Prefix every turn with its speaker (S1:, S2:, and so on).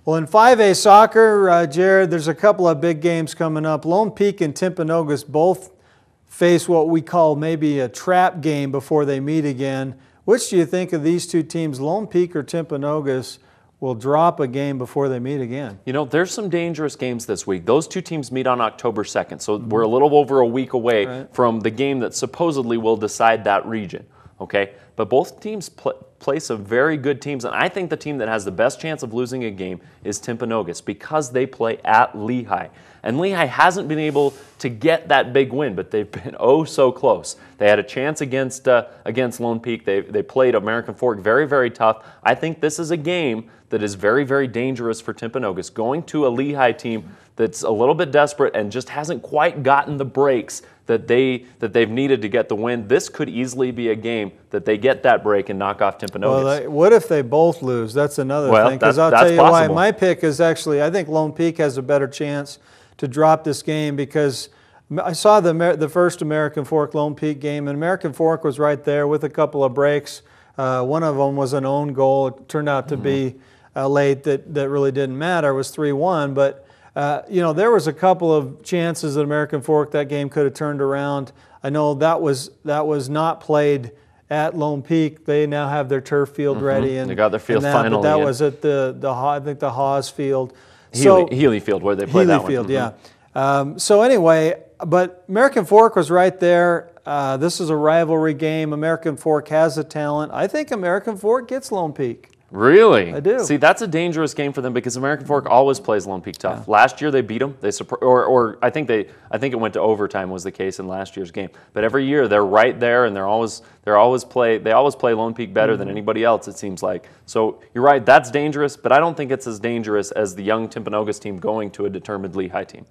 S1: Well, in 5A soccer, Jared, there's a couple of big games coming up. Lone Peak and Timpanogos both face what we call maybe a trap game before they meet again. Which do you think of these two teams, Lone Peak or Timpanogos, will drop a game before they meet again?
S2: You know, there's some dangerous games this week. Those two teams meet on October 2nd, so we're a little over a week away from the game that supposedly will decide that region, okay? But both teams play some very good teams, and I think the team that has the best chance of losing a game is Timpanogos because they play at Lehigh. And Lehigh hasn't been able to get that big win, but they've been oh so close. They had a chance against Lone Peak. They played American Fork very, very tough. I think this is a game that is very, very dangerous for Timpanogos. Going to a Lehigh team that's a little bit desperate and just hasn't quite gotten the breaks that they've needed to get the win. This could easily be a game that they get that break and knock off Timpanogos.
S1: Well, what if they both lose? That's another thing. Because I'll tell you why. My pick is actually, I think Lone Peak has a better chance to drop this game because I saw the first American Fork Lone Peak game, and American Fork was right there with a couple of breaks. One of them was an own goal. It turned out to be late that really didn't matter. It was 3-1, but you know, there was a couple of chances that American Fork that game could have turned around. I know that was not played at Lone Peak. They now have their turf field ready, and
S2: they got their field finally.
S1: But that was at I think the Haas Field.
S2: Healy Field, where they play that one.
S1: Healy Field, yeah. So anyway, but American Fork was right there. This is a rivalry game. American Fork has the talent. I think American Fork gets Lone Peak.
S2: Really?
S1: I do.
S2: See, that's a dangerous game for them because American Fork always plays Lone Peak tough. Yeah. Last year they beat them. Or I think it went to overtime was the case in last year's game. But every year they're right there, and they always play Lone Peak better than anybody else, it seems like. So you're right, that's dangerous, but I don't think it's as dangerous as the young Timpanogos team going to a determined Lehigh team.